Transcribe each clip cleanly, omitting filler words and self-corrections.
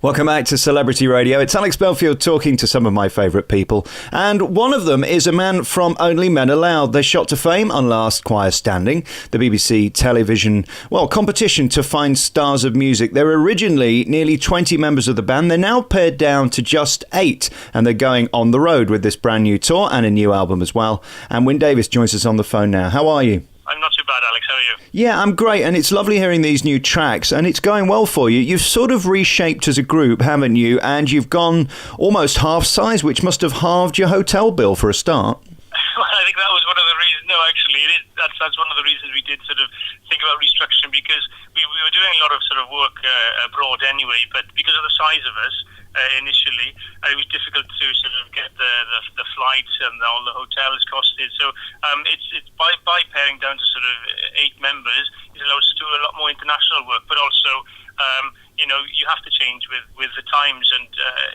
Welcome back to Celebrity Radio. It's Alex Belfield talking to some of my favourite people. And one of them is a man from Only Men Aloud. They shot to fame on Last Choir Standing, the BBC television, competition to find stars of music. There were originally nearly 20 members of the band. They're now pared down to just 8. And they're going on the road with this brand new tour and a new album as well. And Wyn Davis joins us on the phone now. How are you? I'm not too bad, Alex. How are you? Yeah, I'm great, and it's lovely hearing these new tracks, and it's going well for you. You've sort of reshaped as a group, haven't you? And you've gone almost half size, which must have halved your hotel bill for a start. Well, I think that was one of the reasons. No, actually, that's one of the reasons we did sort of think about restructuring, because we were doing a lot of sort of work abroad anyway, but because of the size of us, initially, it was difficult to sort of get the flights and all the hotels costed. So it's by paring down to sort of 8 members, it allows us to do a lot more international work. But also, you have to change with the times, and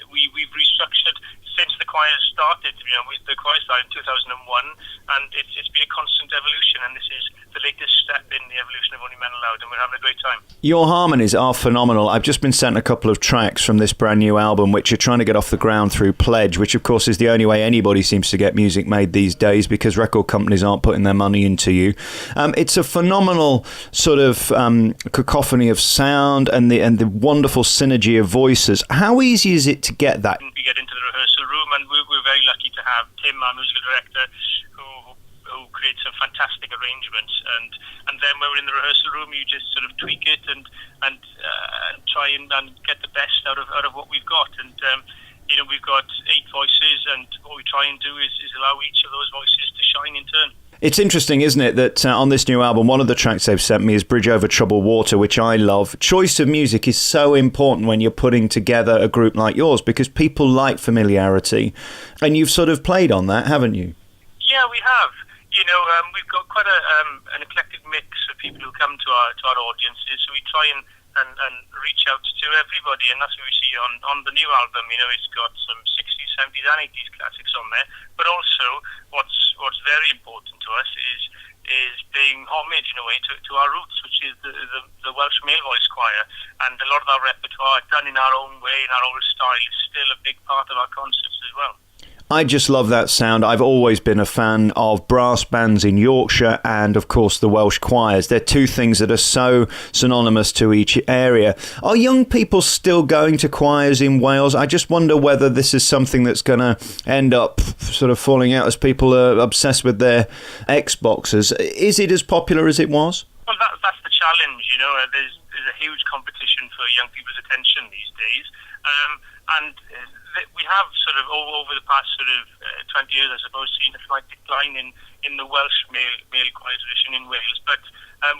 we've restructured since the choir started. The choir started in 2001, and it's been a constant evolution, and this is the latest step in the evolution of Only Men Aloud, and we're having a great time. Your harmonies are phenomenal. I've just been sent a couple of tracks from this brand new album, which you're trying to get off the ground through Pledge, which of course is the only way anybody seems to get music made these days, because record companies aren't putting their money into you. It's a phenomenal sort of cacophony of sound and the wonderful synergy of voices. How easy is it to get that? We get into the rehearsal room, and we're very lucky to have Tim, our musical director, who creates some fantastic arrangements, and then when we're in the rehearsal room, you just sort of tweak it and try and get the best out of what we've got. And we've got 8 voices, and what we try and do is allow each of those voices to shine in turn. It's interesting, isn't it, that on this new album, one of the tracks they've sent me is Bridge Over Troubled Water, which I love. Choice of music is so important when you're putting together a group like yours, because people like familiarity, and you've sort of played on that, haven't you? Yeah, we have. We've got quite an eclectic mix of people who come to our audiences, so we try and reach out to everybody, and that's what we see on the new album. It's got some 60s, 70s and 80s classics on there, but also what's very important to us is paying homage in a way to our roots, which is the Welsh male voice choir, and a lot of our repertoire done in our own way, in our own style, is still a big part of our concerts as well. I just love that sound. I've always been a fan of brass bands in Yorkshire and, of course, the Welsh choirs. They're two things that are so synonymous to each area. Are young people still going to choirs in Wales? I just wonder whether this is something that's going to end up sort of falling out as people are obsessed with their Xboxes. Is it as popular as it was? Well, that's the challenge. There's a huge competition for young people's attention these days. And we have sort of over the past sort of 20 years, I suppose, seen a slight decline in the Welsh male choir tradition in Wales. But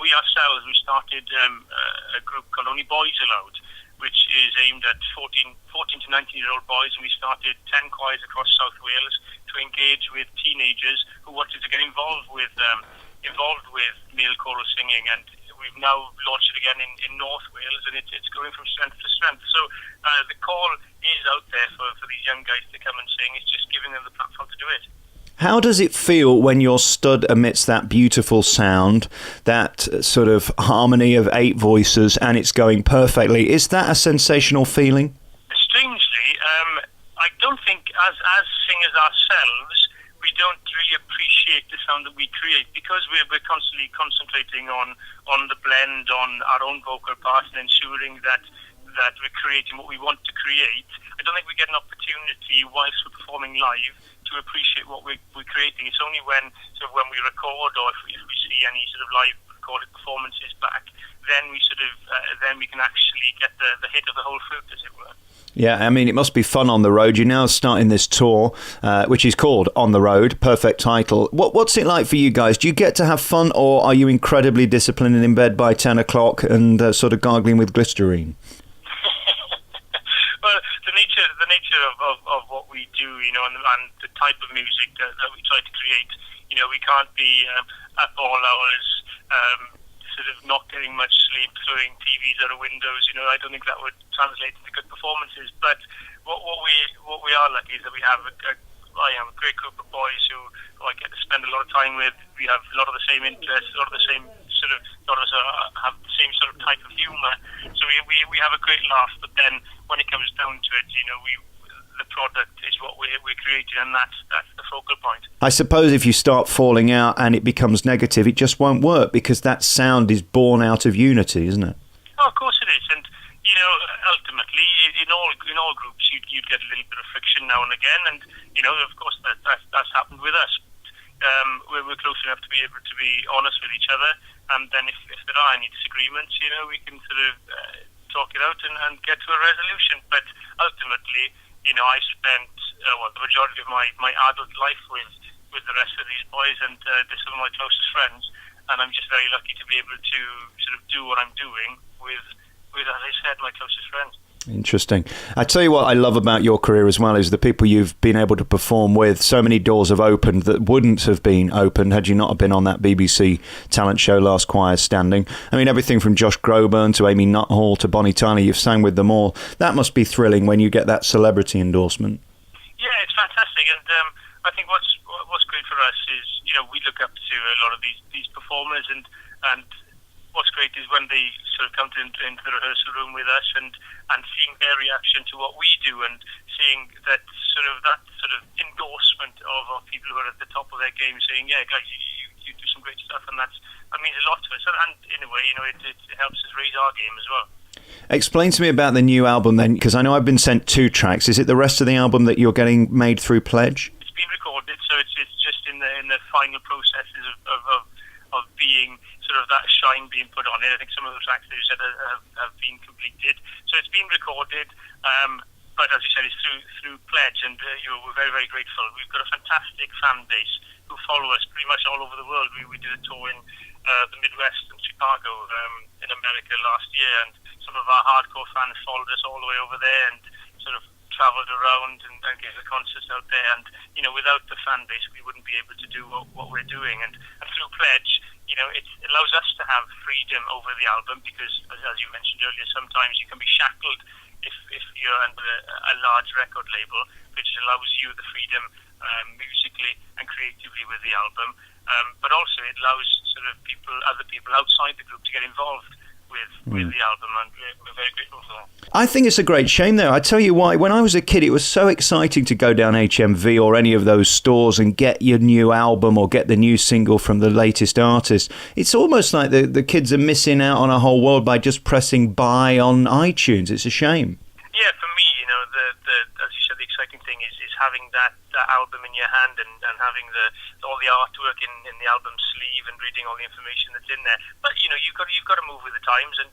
we ourselves, we started a group called Only Boys Aloud, which is aimed at 14 to 19-year-old boys, and we started 10 choirs across South Wales to engage with teenagers who wanted to get involved with male choral singing, and we've now launched it again in North Wales, and it's going from strength to strength. So the call is out there for these young guys to come and sing. It's just giving them the platform to do it. How does it feel when you're stood amidst that beautiful sound, that sort of harmony of 8 voices, and it's going perfectly? Is that a sensational feeling? Strangely, I don't think as singers ourselves, we don't really appreciate the sound that we create, because we're constantly concentrating on the blend, on our own vocal parts, and ensuring that we're creating what we want to create. I don't think we get an opportunity whilst we're performing live to appreciate what we're creating. It's only when we record, or if we see any sort of live recorded performances back, then we can actually get the hit of the whole fruit, as it were. Yeah, I mean, it must be fun on the road. You're now starting this tour, which is called On the Road, perfect title. What's it like for you guys? Do you get to have fun, or are you incredibly disciplined and in bed by 10 o'clock and sort of gargling with Listerine? Well, the nature of what we do, and the type of music that we try to create, we can't be up all hours, sort of not getting much sleep, throwing TVs out of windows. I don't think that would translate into good performances. But what we are lucky is that I have a great group of boys who I get to spend a lot of time with. We have a lot of the same interests, a lot of the same sort of a lot of us have the same sort of type of humour, so we have a great laugh. But then when it comes down to it, the product is what we're creating, and that's the focal point. I suppose if you start falling out and it becomes negative, it just won't work, because that sound is born out of unity, isn't it? Oh, of course it is, and ultimately, in all groups, you'd get a little bit of friction now and again, and of course that's happened with us. We're close enough to be able to be honest with each other, and then if there are any disagreements, we can sort of talk it out and get to a resolution. But ultimately, I spent the majority of my adult life with the rest of these boys, and they're some of my closest friends, and I'm just very lucky to be able to sort of do what I'm doing with, as I said, my closest friends. Interesting. I tell you what I love about your career as well is the people you've been able to perform with. So many doors have opened that wouldn't have been opened had you not have been on that BBC talent show Last Choir Standing. I mean, everything from Josh Groban to Amy Nuthall to Bonnie Tyler, you've sang with them all. That must be thrilling when you get that celebrity endorsement. Yeah, it's fantastic, and I think what's great for us is we look up to a lot of these performers, and what's great is when they sort of come into the rehearsal room with us and seeing their reaction to what we do, and seeing that sort of endorsement of people who are at the top of their game, saying, "Yeah, guys, you do some great stuff," and that means a lot to us. And in a way, it helps us raise our game as well. Explain to me about the new album then, because I know I've been sent 2 tracks. Is it the rest of the album that you're getting made through Pledge? It's been recorded, so it's just in the final processes of being sort of that shine being put on it. I think some of the tracks that you said have been completed, so it's been recorded. But as you said, it's through Pledge, and we're very, very grateful. We've got a fantastic fan base who follow us pretty much all over the world. We did a tour in the Midwest and Chicago in America last year, and some of our hardcore fans followed us all the way over there and sort of travelled around and gave the concerts out there. And without the fan base, we wouldn't be able to do what we're doing. And through Pledge, it allows us to have freedom over the album, because as you mentioned earlier, sometimes you can be shackled if you're under a large record label, which allows you the freedom musically and creatively with the album, but also it allows sort of other people outside the group to get involved with the album, and we're very grateful for that. I think it's a great shame though. I tell you why, when I was a kid it was so exciting to go down HMV or any of those stores and get your new album or get the new single from the latest artist. It's almost like the kids are missing out on a whole world by just pressing buy on iTunes. It's a shame. Yeah, for me, as you said, the exciting thing is having that album in your hand and having all the artwork in the album sleeve and reading all the information that's in there. But you've got to move with the times, and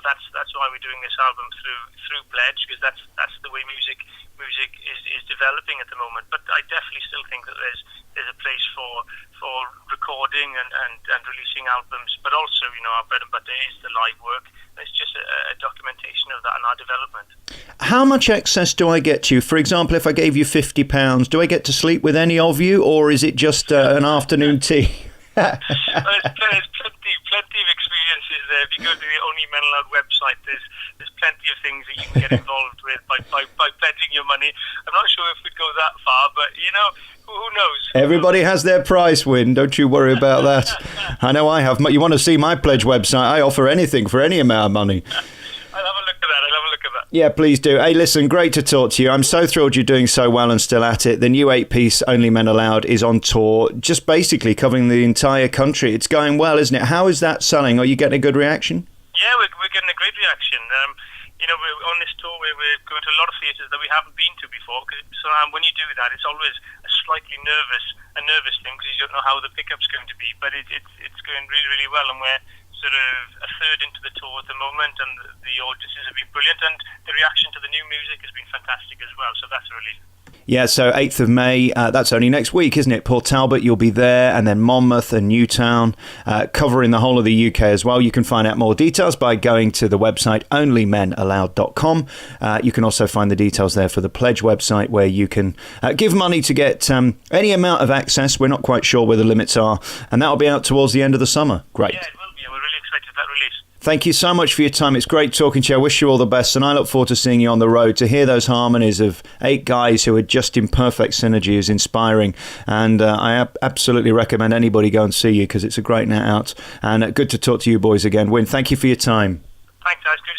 that's why we're doing this album through Pledge, because that's the way music is developing at the moment. But I definitely still think that there's a place for recording and releasing albums, but also our bread and butter is the live work. It's just a documentation of that and our development. How much access do I get to you? For example, if I gave you £50, do I get to sleep with any of you, or is it just an afternoon tea? There's plenty of experiences there. If you go to the Only Men Aloud website, there's plenty of things that you can get involved with by pledging your money. I'm not sure if we'd go that far, but who knows? Everybody has their price, Wyn. Don't you worry about that. I know I have. You want to see my Pledge website? I offer anything for any amount of money. I'll have a look at that. Yeah, please do. Hey, listen, great to talk to you. I'm so thrilled you're doing so well and still at it. The new 8-piece Only Men Aloud is on tour, just basically covering the entire country. It's going well, isn't it? How is that selling? Are you getting a good reaction? Yeah, we're getting a great reaction. We're on this tour, we're going to a lot of theatres that we haven't been to before. So when you do that, it's always a slightly nervous thing, because you don't know how the pickup's going to be. But it's going really, really well, and we're sort of a third into the tour at the moment, and the audiences have been brilliant, and the reaction to the new music has been fantastic as well. So that's a relief. Yeah, so 8th of May, that's only next week, isn't it? Port Talbot, you'll be there, and then Monmouth and Newtown, covering the whole of the UK as well. You can find out more details by going to the website onlymenaloud.com. You can also find the details there for the Pledge website, where you can give money to get any amount of access. We're not quite sure where the limits are, and that'll be out towards the end of the summer. Great. Yeah, it will be. We're really excited for that release. Thank you so much for your time. It's great talking to you. I wish you all the best, and I look forward to seeing you on the road. To hear those harmonies of 8 guys who are just in perfect synergy is inspiring, and I absolutely recommend anybody go and see you because it's a great night out. And good to talk to you boys again. Wyn, thank you for your time. Thanks, guys. Good